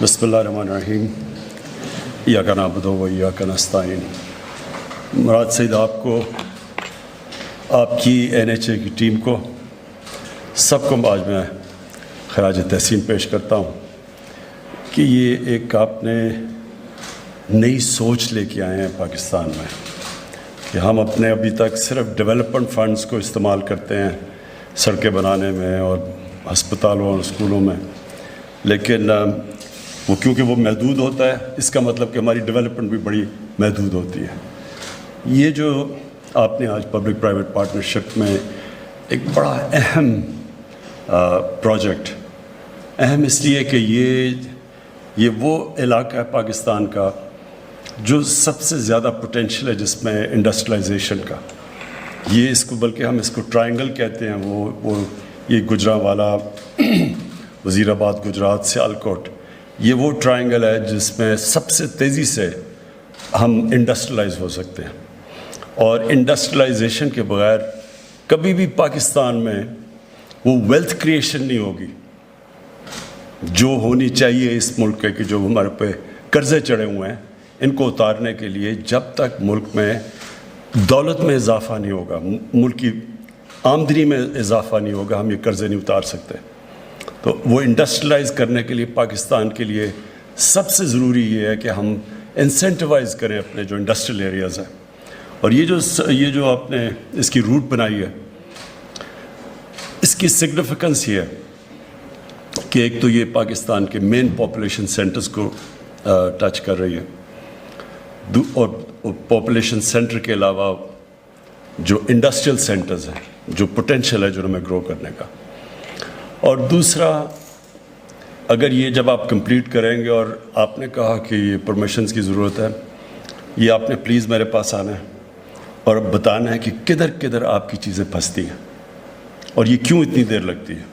بسم اللہ الرحمن الرحیم ایاک نعبد و ایاک نستعین۔ مراد سعید آپ کو، آپ کی NHA کی ٹیم کو، سب کو آج میں خراج تحسین پیش کرتا ہوں کہ یہ ایک آپ نے نئی سوچ لے کے آئے ہیں پاکستان میں کہ ہم اپنے ابھی تک صرف ڈیولپمنٹ فنڈز کو استعمال کرتے ہیں سڑکیں بنانے میں اور ہسپتالوں اور اسکولوں میں، لیکن وہ کیونکہ وہ محدود ہوتا ہے، اس کا مطلب کہ ہماری ڈیولپمنٹ بھی بڑی محدود ہوتی ہے۔ یہ جو آپ نے آج پبلک پرائیویٹ پارٹنرشپ میں ایک بڑا اہم پروجیکٹ، اہم اس لیے کہ یہ وہ علاقہ ہے پاکستان کا جو سب سے زیادہ پوٹینشیل ہے جس میں انڈسٹریلائزیشن کا، یہ اس کو بلکہ ہم اس کو ٹرائنگل کہتے ہیں، وہ یہ گجرانوالا، وزیر آباد گجرات، سیالکوٹ، یہ وہ ٹرائنگل ہے جس میں سب سے تیزی سے ہم انڈسٹریلائز ہو سکتے ہیں، اور انڈسٹریلائزیشن کے بغیر کبھی بھی پاکستان میں وہ ویلتھ کریشن نہیں ہوگی جو ہونی چاہیے اس ملک کے، کہ جو ہمارے پہ قرضے چڑھے ہوئے ہیں ان کو اتارنے کے لیے۔ جب تک ملک میں دولت میں اضافہ نہیں ہوگا، ملک کی آمدنی میں اضافہ نہیں ہوگا، ہم یہ قرضے نہیں اتار سکتے۔ تو وہ انڈسٹریلائز کرنے کے لیے پاکستان کے لیے سب سے ضروری یہ ہے کہ ہم انسینٹیوائز کریں اپنے جو انڈسٹریل ایریاز ہیں، اور یہ جو آپ نے اس کی روٹ بنائی ہے، اس کی سگنیفیکنس یہ ہے کہ ایک تو یہ پاکستان کے مین پاپولیشن سینٹرز کو ٹچ کر رہی ہے، اور پاپولیشن سینٹر کے علاوہ جو انڈسٹریل سینٹرز ہیں، جو پوٹینشیل ہے جو ہمیں گرو کرنے کا، اور دوسرا اگر یہ جب آپ کمپلیٹ کریں گے، اور آپ نے کہا کہ یہ پرمیشنز کی ضرورت ہے، یہ آپ نے پلیز میرے پاس آنا ہے اور بتانا ہے کہ کدھر کدھر آپ کی چیزیں پھنستی ہیں اور یہ کیوں اتنی دیر لگتی ہے،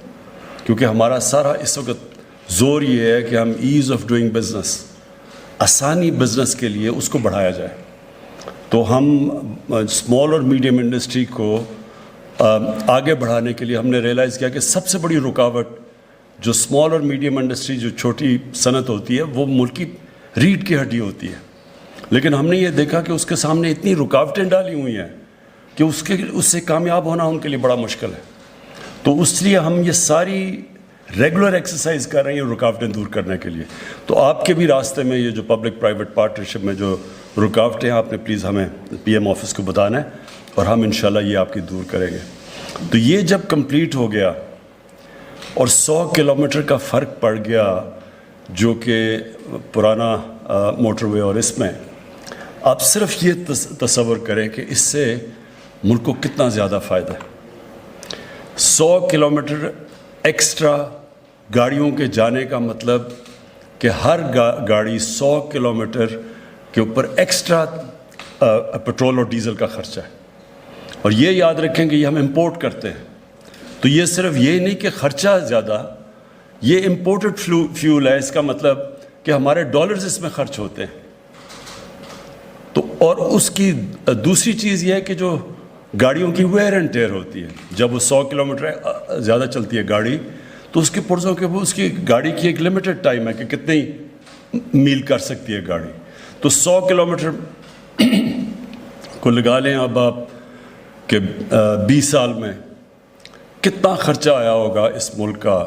کیونکہ ہمارا سارا اس وقت زور یہ ہے کہ ہم ایز آف ڈوئنگ بزنس، آسانی بزنس کے لیے اس کو بڑھایا جائے۔ تو ہم اسمال اور میڈیم انڈسٹری کو آگے بڑھانے کے لیے ہم نے ریئلائز کیا کہ سب سے بڑی رکاوٹ جو اسمال اور میڈیم انڈسٹری، جو چھوٹی صنعت ہوتی ہے، وہ ملک کی ریڑھ کی ہڈی ہوتی ہے، لیکن ہم نے یہ دیکھا کہ اس کے سامنے اتنی رکاوٹیں ڈالی ہوئی ہیں کہ اس سے کامیاب ہونا ان کے لیے بڑا مشکل ہے۔ تو اس لیے ہم یہ ساری ریگولر ایکسرسائز کر رہے ہیں رکاوٹیں دور کرنے کے لیے۔ تو آپ کے بھی راستے میں یہ جو پبلک پرائیویٹ پارٹنرشپ میں جو رکاوٹیں ہیں، آپ نے پلیز ہمیں PM آفس کو بتانا ہے اور ہم انشاءاللہ یہ آپ کی دور کریں گے۔ تو یہ جب کمپلیٹ ہو گیا اور 100 کلومیٹر کا فرق پڑ گیا جو کہ پرانا موٹر وے اور اس میں، آپ صرف یہ تصور کریں کہ اس سے ملک کو کتنا زیادہ فائدہ ہے۔ 100 کلومیٹر ایکسٹرا گاڑیوں کے جانے کا مطلب کہ ہر گاڑی 100 کلومیٹر کے اوپر ایکسٹرا پٹرول اور ڈیزل کا خرچہ ہے، اور یہ یاد رکھیں کہ یہ ہم امپورٹ کرتے ہیں، تو یہ صرف یہ نہیں کہ خرچہ زیادہ، یہ امپورٹڈ فیول ہے، اس کا مطلب کہ ہمارے ڈالرز اس میں خرچ ہوتے ہیں۔ تو اور اس کی دوسری چیز یہ ہے کہ جو گاڑیوں کی ویئر اینڈ ٹیئر ہوتی ہے، جب وہ 100 کلومیٹر زیادہ چلتی ہے گاڑی، تو اس کے پرزوں کے وہ اس کی گاڑی کی ایک لمیٹڈ ٹائم ہے کہ کتنی میل کر سکتی ہے گاڑی۔ تو 100 کلومیٹر کو لگا لیں اب آپ کہ 20 سال میں کتنا خرچہ آیا ہوگا اس ملک کا،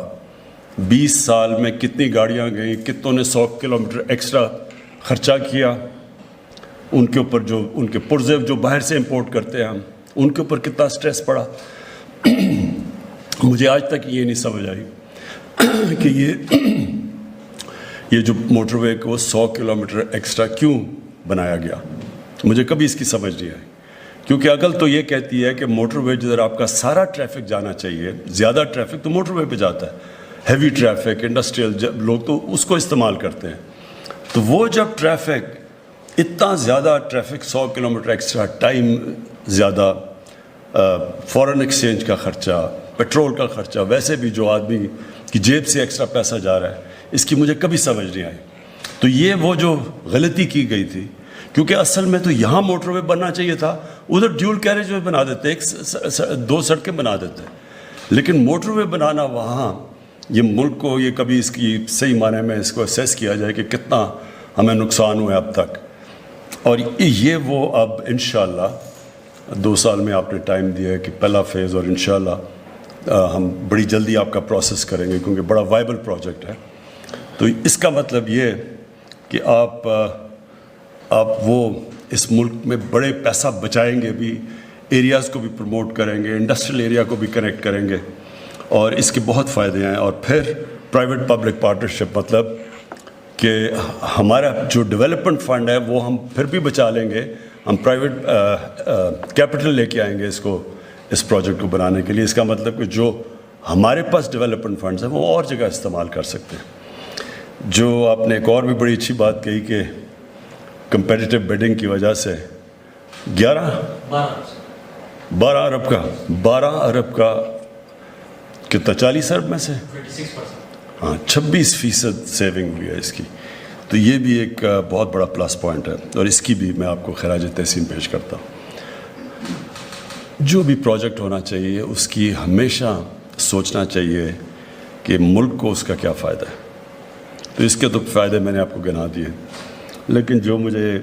20 سال میں کتنی گاڑیاں گئیں، کتنوں نے 100 کلومیٹر ایکسٹرا خرچہ کیا، ان کے اوپر جو ان کے پرزے جو باہر سے امپورٹ کرتے ہیں ہم، ان کے اوپر کتنا سٹریس پڑا۔ مجھے آج تک یہ نہیں سمجھ آئی کہ یہ جو موٹر وے کو 100 کلومیٹر ایکسٹرا کیوں بنایا گیا، مجھے کبھی اس کی سمجھ نہیں آئی، کیونکہ عقل تو یہ کہتی ہے کہ موٹر وے جدھر آپ کا سارا ٹریفک جانا چاہیے، زیادہ ٹریفک تو موٹر وے پہ جاتا ہے، ہیوی ٹریفک، انڈسٹریل لوگ تو اس کو استعمال کرتے ہیں۔ تو وہ جب ٹریفک اتنا زیادہ ٹریفک، 100 کلومیٹر ایکسٹرا ٹائم زیادہ، فارن ایکسچینج کا خرچہ، پیٹرول کا خرچہ، ویسے بھی جو آدمی کی جیب سے ایکسٹرا پیسہ جا رہا ہے، اس کی مجھے کبھی سمجھ نہیں آئی۔ تو یہ وہ جو غلطی کی گئی تھی، کیونکہ اصل میں تو یہاں موٹر وے بننا چاہیے تھا، ادھر ڈیول کیریج وے بنا دیتے، 2 سڑکیں بنا دیتے، لیکن موٹر وے بنانا وہاں یہ ملک کو یہ کبھی اس کی صحیح معنی میں اس کو اسیس کیا جائے کہ کتنا ہمیں نقصان ہوا ہے اب تک. اور یہ وہ اب انشاءاللہ 2 سال میں آپ نے ٹائم دیا ہے کہ پہلا فیز، اور انشاءاللہ ہم بڑی جلدی آپ کا پروسیس کریں گے کیونکہ بڑا وائبل پروجیکٹ ہے. تو اس کا مطلب یہ کہ آپ وہ اس ملک میں بڑے پیسہ بچائیں گے بھی، ایریاز کو بھی پروموٹ کریں گے، انڈسٹریل ایریا کو بھی کنیکٹ کریں گے، اور اس کے بہت فائدے ہیں. اور پھر پرائیویٹ پبلک پارٹنرشپ، مطلب کہ ہمارا جو ڈیولپمنٹ فنڈ ہے وہ ہم پھر بھی بچا لیں گے، ہم پرائیویٹ کیپٹل لے کے آئیں گے اس پروجیکٹ کو بنانے کے لیے. اس کا مطلب کہ جو ہمارے پاس ڈیولپمنٹ فنڈز ہیں وہ اور جگہ استعمال کر سکتے ہیں. جو آپ نے ایک اور بھی بڑی اچھی بات کہی کہ کمپیٹیٹیو بیڈنگ کی وجہ سے 12 ارب کا کتنا 40 ارب میں سے 26% سیونگ ہوئی ہے اس کی. تو یہ بھی ایک بہت بڑا پلس پوائنٹ ہے، اور اس کی بھی میں آپ کو خراج تحسین پیش کرتا ہوں. جو بھی پروجیکٹ ہونا چاہیے اس کی ہمیشہ سوچنا چاہیے کہ ملک کو اس کا کیا فائدہ ہے. تو اس کے تو فائدے میں نے آپ کو گنا دیے، لیکن جو مجھے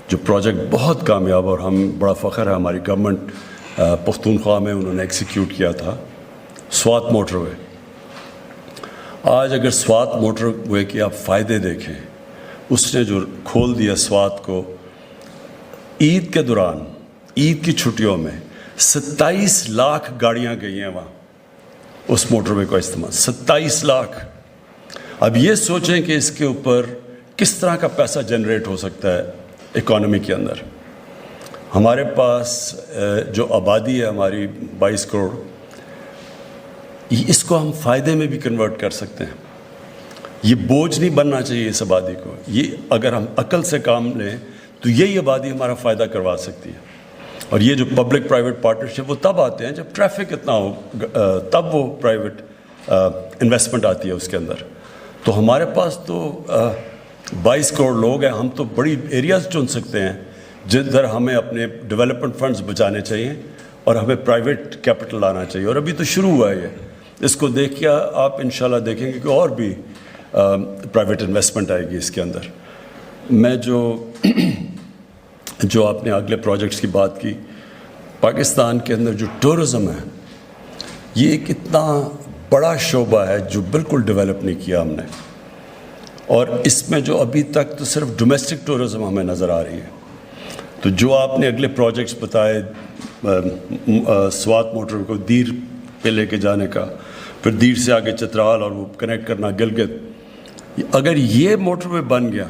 جو پروجیکٹ بہت کامیاب اور ہم بڑا فخر ہے ہماری گورنمنٹ پختونخوا میں انہوں نے ایکسیکیوٹ کیا تھا، سوات موٹر وے. آج اگر سوات موٹر وے کے آپ فائدے دیکھیں، اس نے جو کھول دیا سوات کو، عید کے دوران عید کی چھٹیوں میں 27 لاکھ گاڑیاں گئی ہیں وہاں اس موٹر وے کا استعمال، 27 لاکھ. اب یہ سوچیں کہ اس کے اوپر کس طرح کا پیسہ جنریٹ ہو سکتا ہے اکانومی کے اندر. ہمارے پاس جو آبادی ہے ہماری 22 کروڑ، اس کو ہم فائدے میں بھی کنورٹ کر سکتے ہیں. یہ بوجھ نہیں بننا چاہیے اس آبادی کو. یہ اگر ہم عقل سے کام لیں تو یہی آبادی ہمارا فائدہ کروا سکتی ہے. اور یہ جو پبلک پرائیویٹ پارٹنرشپ وہ تب آتے ہیں جب ٹریفک اتنا ہو، تب وہ پرائیویٹ انویسٹمنٹ آتی ہے اس کے اندر. تو ہمارے پاس تو 22 کروڑ لوگ ہیں، ہم تو بڑی ایریاز چن سکتے ہیں جدھر ہمیں اپنے ڈیولپمنٹ فنڈز بچانے چاہیے اور ہمیں پرائیویٹ کیپٹل لانا چاہیے. اور ابھی تو شروع ہوا ہے یہ، اس کو دیکھ کے آپ انشاءاللہ دیکھیں گے کہ اور بھی پرائیویٹ انویسٹمنٹ آئے گی اس کے اندر. میں جو آپ نے اگلے پروجیکٹس کی بات کی، پاکستان کے اندر جو ٹورزم ہے یہ ایک اتنا بڑا شعبہ ہے جو بالکل ڈیولپ نہیں کیا ہم نے. اور اس میں جو ابھی تک تو صرف ڈومیسٹک ٹورزم ہمیں نظر آ رہی ہے. تو جو آپ نے اگلے پروجیکٹس بتائے، سوات موٹر کو دیر پہ لے کے جانے کا، پھر دیر سے آگے چترال اور وہ کنیکٹ کرنا گلگت، اگر یہ موٹر وے بن گیا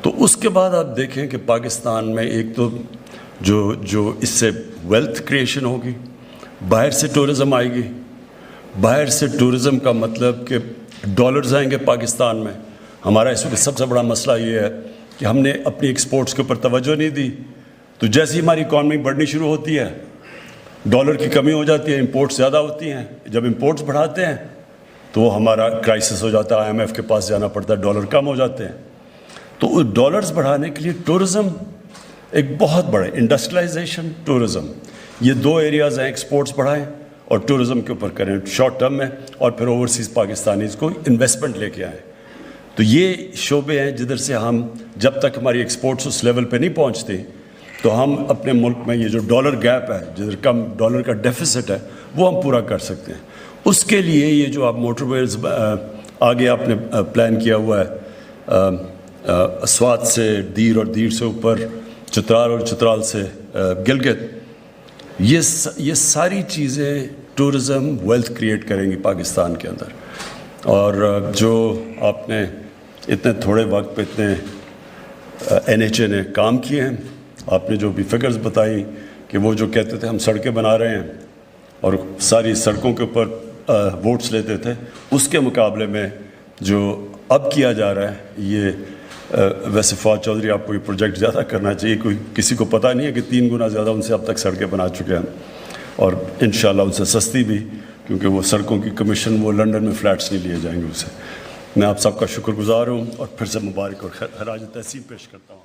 تو اس کے بعد آپ دیکھیں کہ پاکستان میں ایک تو جو اس سے ویلتھ کریشن ہوگی، باہر سے ٹورزم آئے گی. باہر سے ٹورزم کا مطلب کہ ڈالرز آئیں گے پاکستان میں. ہمارا اس وقت سب سے بڑا مسئلہ یہ ہے کہ ہم نے اپنی ایکسپورٹس کے اوپر توجہ نہیں دی. تو جیسے ہی ہماری اکانومی بڑھنی شروع ہوتی ہے ڈالر کی کمی ہو جاتی ہے، امپورٹس زیادہ ہوتی ہیں. جب امپورٹس بڑھاتے ہیں تو ہمارا کرائسس ہو جاتا ہے، IMF کے پاس جانا پڑتا ہے، ڈالر کم ہو جاتے ہیں. تو ڈالرز بڑھانے کے لیے ٹورزم ایک بہت بڑا انڈسٹریلائزیشن، ٹورزم، یہ 2 ایریاز ہیں. ایکسپورٹس بڑھائیں اور ٹورزم کے اوپر کریں شارٹ ٹرم میں، اور پھر اوورسیز پاکستانیز کو انویسٹمنٹ لے کے آئیں. تو یہ شعبے ہیں جدھر سے ہم، جب تک ہماری ایکسپورٹس اس لیول پہ نہیں پہنچتی تو ہم اپنے ملک میں یہ جو ڈالر گیپ ہے، جدھر کم ڈالر کا ڈیفیسٹ ہے، وہ ہم پورا کر سکتے ہیں. اس کے لیے یہ جو آپ موٹر ویز آگے آپ نے پلان کیا ہوا ہے، سوات سے دیر اور دیر سے اوپر چترال اور چترال سے گلگت، یہ ساری چیزیں ٹورزم ویلتھ کریٹ کریں گی پاکستان کے اندر. اور جو آپ نے اتنے تھوڑے وقت پہ اتنے NHA نے کام کیے ہیں، آپ نے جو بھی فگرز بتائی کہ وہ جو کہتے تھے ہم سڑکیں بنا رہے ہیں اور ساری سڑکوں کے اوپر ووٹس لیتے تھے، اس کے مقابلے میں جو اب کیا جا رہا ہے یہ ویسے فواد چودھری آپ کو یہ پروجیکٹ زیادہ کرنا چاہیے. کسی کو پتہ نہیں ہے کہ 3 گنا زیادہ ان سے اب تک سڑکیں بنا چکے ہیں، اور انشاءاللہ ان سے سستی بھی، کیونکہ وہ سڑکوں کی کمیشن وہ لنڈن میں فلیٹس نہیں لیے جائیں گے اسے. میں آپ سب کا شکر گزار ہوں اور پھر سے مبارک اور خراج تحسین پیش کرتا ہوں.